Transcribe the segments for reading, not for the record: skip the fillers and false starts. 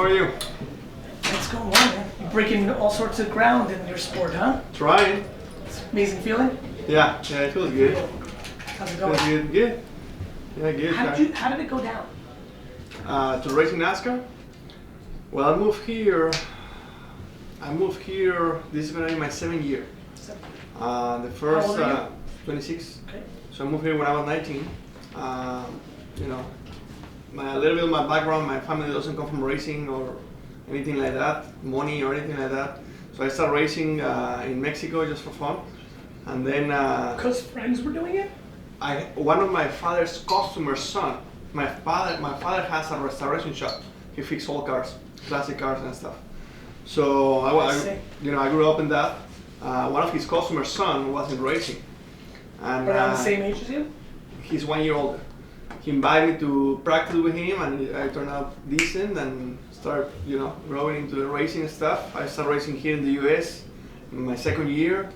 are you? It's going well, man. You're breaking all sorts of ground in your sport, huh? Trying. It's an amazing feeling. Yeah, it feels good. How's it going? Feels good. Yeah, good. How did it go down? To racing NASCAR? Well, I moved here. This is gonna be my 7th year. The first How old are you? 26. Okay. So I moved here when I was 19. You know, a little bit of my background. My family doesn't come from racing or anything like that, money or anything like that. So I started racing in Mexico just for fun, and then Because friends were doing it? one of my father's customer's son. My father has a restoration shop. He fixes old cars, classic cars and stuff. So I grew up in that. One of his customer's son was in racing, and Around the same age as you? he's 1 year older. He invited me to practice with him, and I turned out decent and started, growing into the racing stuff. I started racing here in the US in my 2nd year,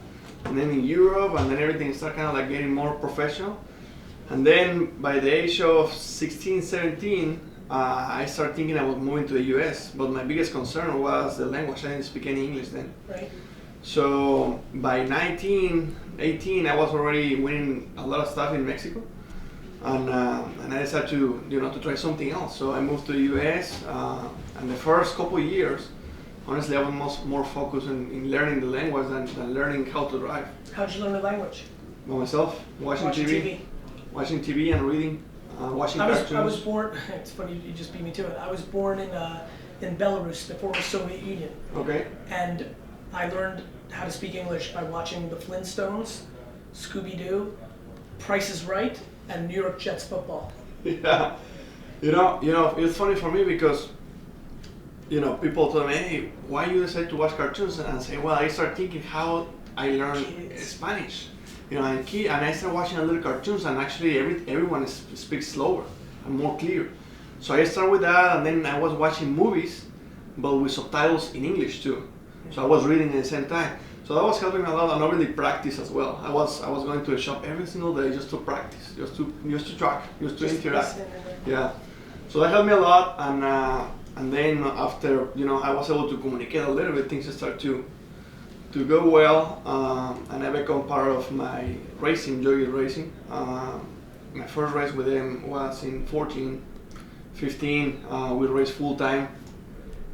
and then in Europe, and then everything started kind of like getting more professional. And then by the age of 16, 17, I started thinking I was moving to the US, but my biggest concern was the language. I didn't speak any English then. Right. So by 19, 18, I was already winning a lot of stuff in Mexico. And I decided to try something else. So I moved to the US, and the first couple of years, honestly, I was more focused in learning the language than learning how to drive. How'd you learn the language? By myself, watching TV and reading, watching cartoons. I was born. It's funny you just beat me to it. I was born in Belarus, the former Soviet Union. Okay. And I learned how to speak English by watching the Flintstones, Scooby-Doo, Price is Right, and New York Jets football. Yeah, it's funny for me because, people tell me, hey, why you decide to watch cartoons? And I say, well, I start thinking how I learned Spanish. And I started watching a little cartoons, and actually everyone speaks slower and more clear. So I started with that, and then I was watching movies, but with subtitles in English too. So I was reading at the same time. So that was helping me a lot, and obviously practice as well. I was going to the shop every single day just to practice, just to track, just to interact. Yeah. So that helped me a lot, and then after I was able to communicate a little bit, things started to go well, and I become part of my racing, Joy Racing. My first race with them was in 14, 15. We raced full time,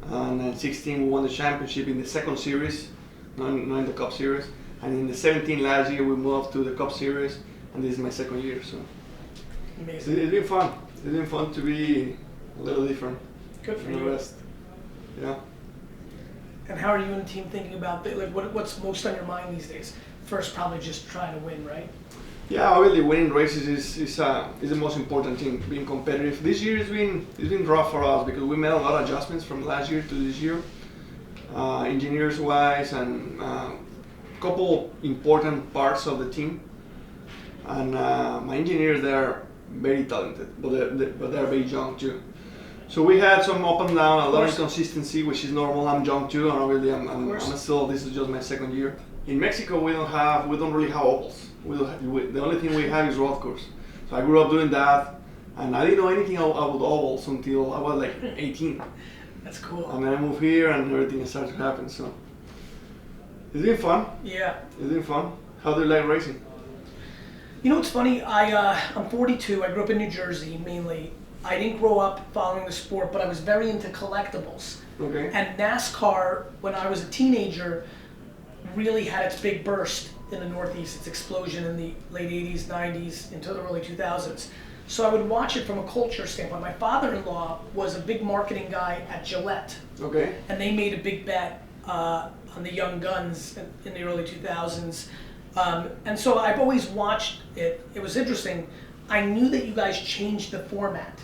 and in 16 we won the championship in the 2nd series. Not in the Cup Series, and in the 17 last year we moved to the Cup Series, and this is my 2nd year. So Amazing. It's been fun. It's been fun to be a little different Good for from the you. rest. Yeah. And how are you and the team thinking about what's most on your mind these days? First, probably just trying to win, right? Yeah, obviously winning races is the most important thing. Being competitive. This year it's been rough for us because we made a lot of adjustments from last year to this year. Engineers wise, and couple important parts of the team, and my engineers, they're very talented, but they're very young too. So we had some up and down, a lot of inconsistency, which is normal. I'm young too, and obviously I'm still, this is just my 2nd year. In Mexico we don't really have ovals. The only thing we have is road course. So I grew up doing that, and I didn't know anything about ovals until I was like 18. That's cool. And then I moved here, and everything started to happen. So it's been fun. Yeah. It's been fun. How do you like racing? You know what's funny? I'm 42. I grew up in New Jersey mainly. I didn't grow up following the sport, but I was very into collectibles. Okay. And NASCAR, when I was a teenager, really had its big burst in the Northeast. Its explosion in the late 80s, 90s, into the early 2000s. So I would watch it from a culture standpoint. My father-in-law was a big marketing guy at Gillette. Okay. And they made a big bet on the young guns in the early 2000s. And so I've always watched it. It was interesting. I knew that you guys changed the format.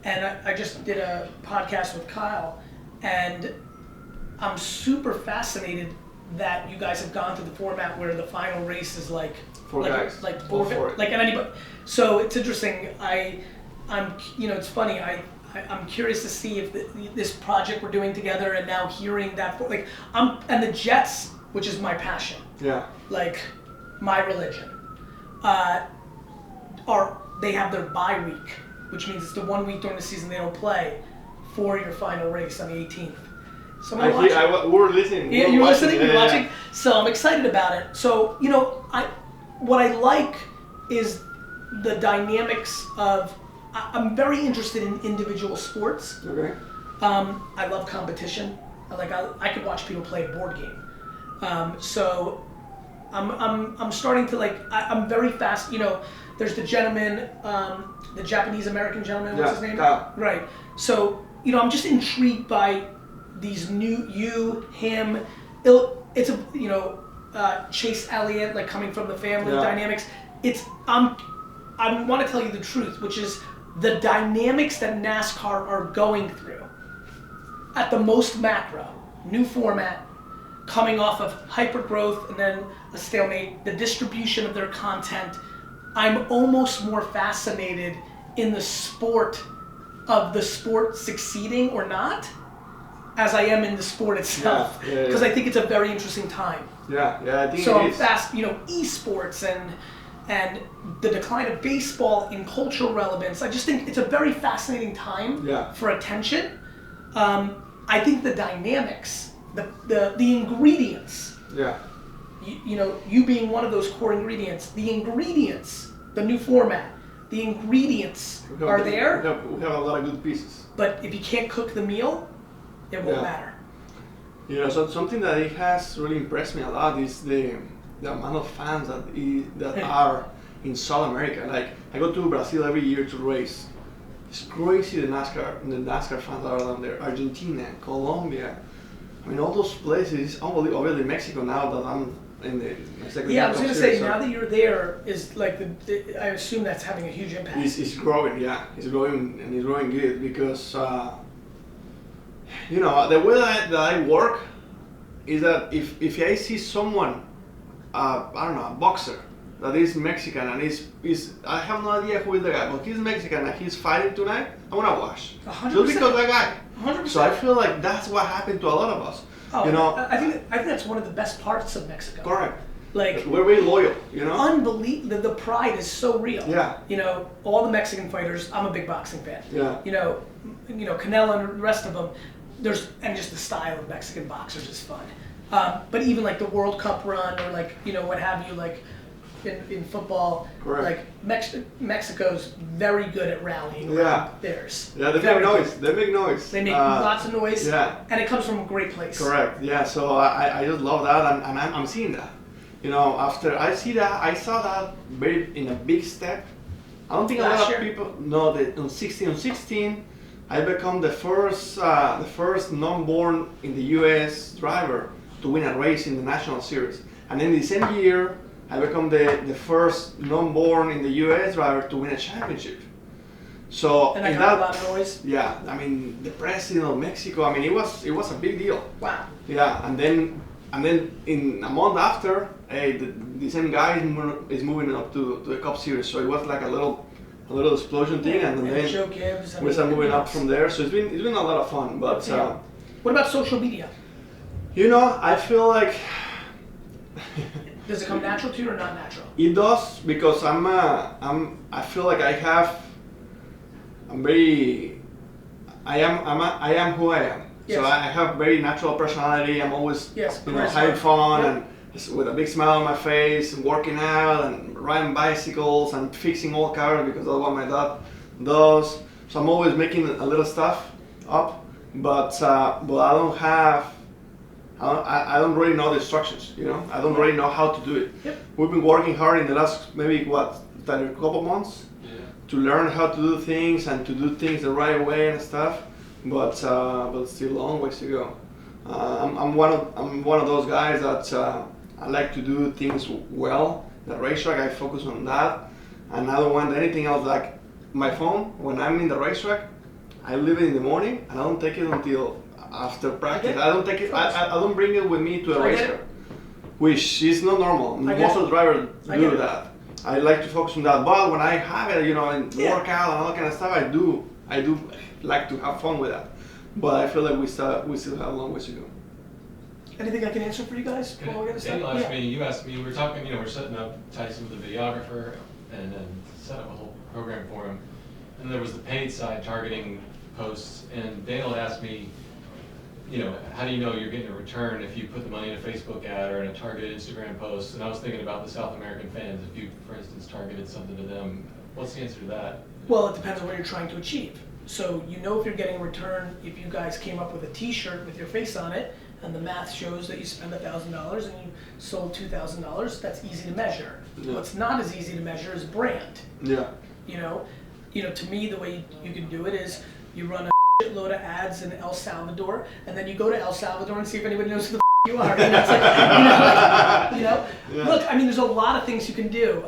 And I just did a podcast with Kyle, and I'm super fascinated that you guys have gone to the format where the final race is like four guys, like anybody. So it's interesting. I'm it's funny. I'm curious to see if this project we're doing together, and now hearing that and the Jets, which is my passion. Yeah. Like my religion. They have their bye week, which means it's the 1 week during the season they don't play. for your final race on the 18th. So I'm we were listening. Yeah, you were listening. Yeah, you're watching. So I'm excited about it. So what I like is the dynamics of. I'm very interested in individual sports. Okay. I love competition. I could watch people play a board game. So I'm starting to I'm very fast. There's the gentleman, the Japanese American gentleman. What's his name? Kyle. Right. So I'm just intrigued by these new him. It's Chase Elliott coming from the family dynamics. I want to tell you the truth, which is the dynamics that NASCAR are going through at the most macro, new format, coming off of hyper growth and then a stalemate, the distribution of their content. I'm almost more fascinated in the sport of the sport succeeding or not as I am in the sport itself, because I think it's a very interesting time. I think so it I'm is. fast, esports and the decline of baseball in cultural relevance. I just think it's a very fascinating time for attention. I think the dynamics, the ingredients. You being one of those core ingredients. The new format. The ingredients are there. We have a lot of good pieces. But if you can't cook the meal, it won't matter. So something that it has really impressed me a lot is the amount of fans that are in South America. I go to Brazil every year to race. It's crazy the NASCAR fans are down there. Argentina, Colombia. I mean, all those places. It's unbelievable. Obviously, Mexico now that I'm in the second. I was going to say, now that you're there, is I assume that's having a huge impact. It's growing, It's growing, and it's growing good because the way that I work is that if I see someone, I don't know, a boxer that is Mexican and is I have no idea who is the guy, but he's Mexican and he's fighting tonight, I'm gonna watch. 100%. Just because that guy. 100%. So I feel like that's what happened to a lot of us. I think that's one of the best parts of Mexico. Correct. We're very loyal, Unbelievable. The pride is so real. Yeah. All the Mexican fighters. I'm a big boxing fan. Yeah. Canelo and the rest of them. And just the style of Mexican boxers is fun. But even the World Cup run or what have you, in football. Correct. Mexico's very good at rallying around theirs. Yeah, they make noise. They make lots of noise. Yeah. And it comes from a great place. Correct. Yeah. So I just love that, and I'm seeing that. After I saw that very in a big step. I don't think a lot of people know that on 16, I become the first non-born in the U.S. driver to win a race in the national series, and then the same year I become the first non-born in the U.S. driver to win a championship. So and I got a lot of noise. Yeah, I mean the president of Mexico. I mean it was a big deal. Wow. Yeah, and then in a month after, the same guy is moving up to the Cup Series. So it was like a little explosion thing, and then Joe Gibbs. we started moving up from there. So it's been a lot of fun. But what about social media? I feel like does it come natural to you or not natural? It does, because I feel like I am who I am. Yes. So I have very natural personality. I'm always having fun and with a big smile on my face, and working out and riding bicycles and fixing old cars because that's what my dad does. So I'm always making a little stuff up, but I don't really know the instructions. I don't really know how to do it. Yep. We've been working hard in the last maybe a couple months to learn how to do things and to do things the right way and stuff. But still a long ways to go. I'm one of those guys that I like to do things well. The racetrack, I focus on that, and I don't want anything else. Like my phone, when I'm in the racetrack, I leave it in the morning and I don't take it until after practice. I don't take it. I don't bring it with me to the racetrack, which is not normal. Most of the drivers do that. I like to focus on that. But when I have it, and workout and all that kind of stuff, I do like to have fun with that. But I feel like we still have a long ways to go. Anything I can answer for you guys? You asked me, we were talking, we're setting up Tyson with a videographer and then set up a whole program for him. And there was the paid side targeting posts, and Daniel asked me, you know, how do you know you're getting a return if you put the money in a Facebook ad or in a targeted Instagram post? And I was thinking about the South American fans. If you, for instance, targeted something to them, what's the answer to that? Well, it depends on what you're trying to achieve. So you know if you're getting a return if you guys came up with a T-shirt with your face on it, and the math shows that you spend $1,000 and you sold $2,000. That's easy to measure. Yeah. What's not as easy to measure is brand. Yeah. You know, to me, the way you can do it is you run a shitload of ads in El Salvador, and then you go to El Salvador and see if anybody knows who the you are. You know, it's like, Yeah. Look, I mean, there's a lot of things you can do.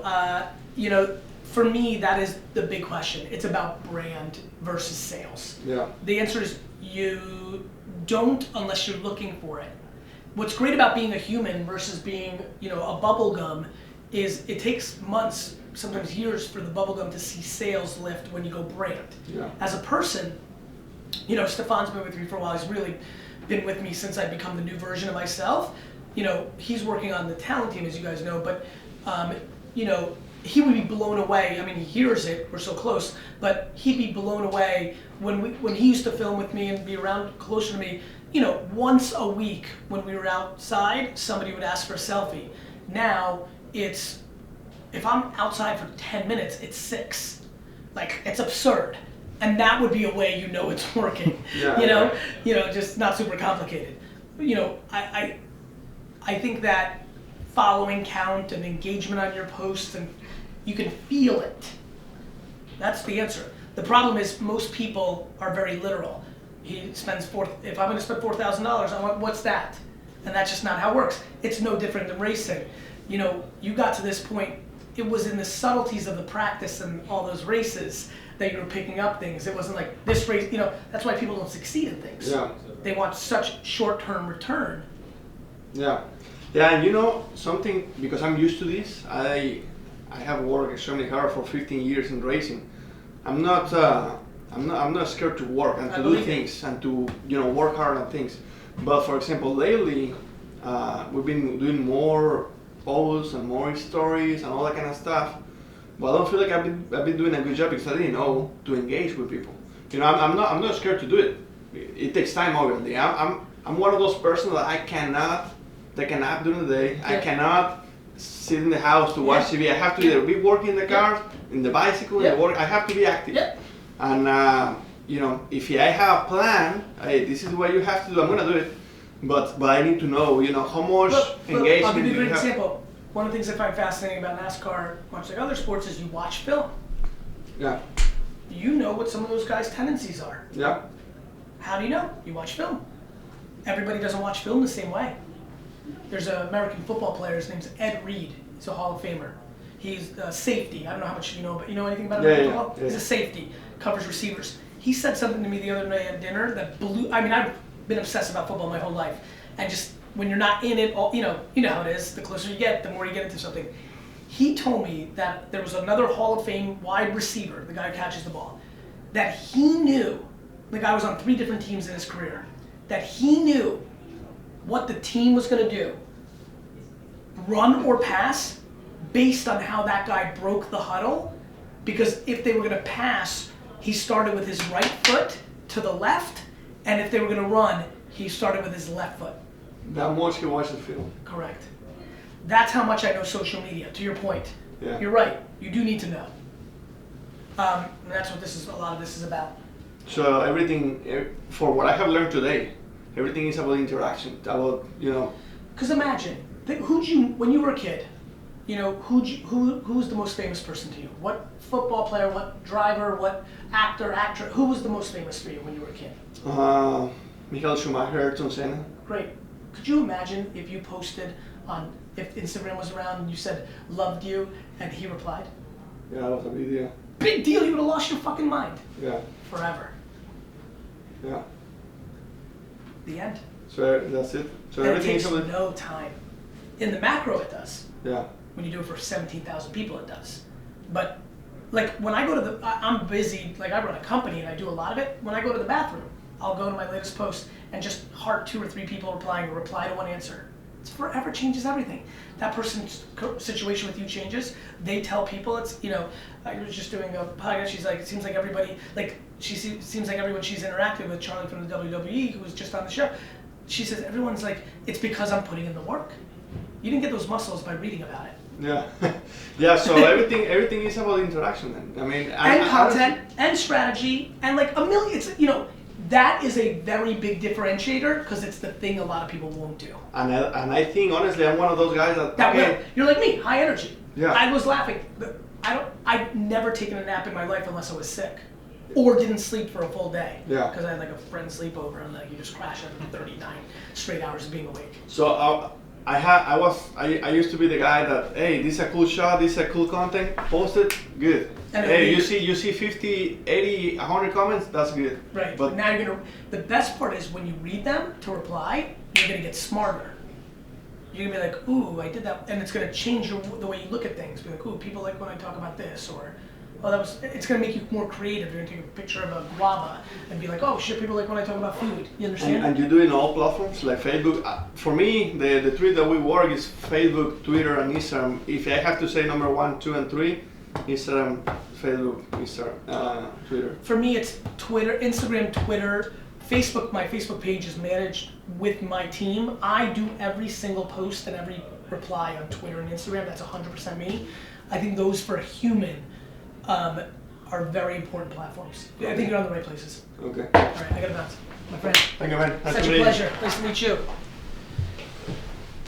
You know, for me, that is the big question. It's about brand versus sales. Yeah. The answer is you don't unless you're looking for it. What's great about being a human versus being, you know, a bubble gum is it takes months, sometimes years, for the bubble gum to see sales lift when you go brand. Yeah. As a person, you know, Stefan's been with me for a while. He's really been with me since I've become the new version of myself. You know, he's working on the talent team, as you guys know, but, you know, he would be blown away. I mean, he hears it, we're so close, but he'd be blown away when he used to film with me and be around closer to me. You know, once a week when we were outside, somebody would ask for a selfie. Now, it's, if I'm outside for 10 minutes, it's 6. Like, it's absurd. And that would be a way you know it's working. Yeah, You know, just not super complicated. You know, I think that following count and engagement on your posts, and you can feel it. That's the answer. The problem is most people are very literal. He spends if I'm going to spend $4,000, I want, what's that? And that's just not how it works. It's no different than racing. You know, you got to this point, it was in the subtleties of the practice and all those races that you were picking up things. It wasn't like this race, you know, that's why people don't succeed in things. Yeah. They want such short-term return. Yeah. Yeah, and you know something, because I'm used to this, I have worked extremely hard for 15 years in racing. I'm not scared to work and to do things and to, you know, work hard on things. But for example, lately we've been doing more posts and more stories and all that kind of stuff. But I don't feel like I've been doing a good job because I didn't know to engage with people. You know, I'm not scared to do it. It takes time, obviously. I'm one of those persons that I cannot take a nap during the day. Yeah. I cannot sit in the house to watch TV. I have to either be working in the car, in the bicycle, in the work. I have to be active. Yeah. And you know, if I have a plan, hey, this is what you have to do. I'm gonna do it. But I need to know, you know, how much engagement. I'll give you a great example. One of the things I find fascinating about NASCAR, much like other sports, is you watch film. Yeah. You know what some of those guys' tendencies are. Yeah. How do you know? You watch film. Everybody doesn't watch film the same way. There's an American football player, his name's Ed Reed. He's a Hall of Famer. He's a safety. I don't know how much you know, but you know anything about American football? Yeah. He's a safety, covers receivers. He said something to me the other night at dinner that blew, I mean, I've been obsessed about football my whole life. And just, when you're not in it, you know how it is, the closer you get, the more you get into something. He told me that there was another Hall of Fame wide receiver, the guy who catches the ball, that he knew, the guy was on 3 different teams in his career, that he knew what the team was going to do, run or pass, based on how that guy broke the huddle. Because if they were going to pass, he started with his right foot to the left, and if they were going to run, he started with his left foot. That much he watched the film. Correct. That's how much I know social media, to your point. Yeah. You're right, you do need to know. And that's what a lot of this is about. So everything, for what I have learned today, everything is about interaction, about, you know. Because imagine, when you were a kid, you know, who was the most famous person to you? What football player, what driver, what actor, who was the most famous for you when you were a kid? Michael Schumacher, Ayrton Senna. Great. Could you imagine if you posted if Instagram was around and you said, loved you, and he replied? Yeah, that was a big deal. Big deal, you would have lost your fucking mind. Yeah. Forever. Yeah. The end. So that's it. So and everything it takes no time. In the macro, it does. Yeah. When you do it for 17,000 people, it does. But like when I go to I'm busy, like I run a company and I do a lot of it. When I go to the bathroom, I'll go to my latest post and just heart 2 or 3 people replying or reply to one answer. It forever changes everything. That person's situation with you changes. They tell people, it's, you know, I was just doing a podcast, she's like, it seems like everybody, like seems like everyone she's interacted with, Charlie from the WWE, who was just on the show, she says everyone's like, it's because I'm putting in the work. You didn't get those muscles by reading about it. Yeah, yeah. So everything is about interaction. Then I mean, and content and strategy and like a million. It's that is a very big differentiator because it's the thing a lot of people won't do. And I think honestly, I'm one of those guys that will. You're like me, high energy. Yeah. I was laughing. I've never taken a nap in my life unless I was sick. Or didn't sleep for a full day. Yeah. Because I had like a friend sleepover and like you just crash after 39 straight hours of being awake. So I used to be the guy that, hey, this is a cool shot, this is a cool content, post it, good. And hey, you see 50, 80, 100 comments, that's good. Right. But now the best part is when you read them to reply, you're gonna get smarter. You're gonna be like, ooh, I did that, and it's gonna change the way you look at things. Be like, ooh, people like when I talk about this, or it's gonna make you more creative. You're gonna take a picture of a guava and be like, oh shit, people like when I talk about food. You understand? And you do it in all platforms, like Facebook. For me, the three that we work is Facebook, Twitter, and Instagram. If I have to say number 1, 2, and 3, Instagram, Facebook, Instagram, Twitter. For me, it's Twitter, Instagram, Twitter, Facebook. My Facebook page is managed with my team. I do every single post and every reply on Twitter and Instagram. That's 100% me. I think those for a human are very important platforms. I think you're on the right places. Okay. All right, I gotta bounce. My friend. Thank you, man. Such a pleasure. Nice to meet you.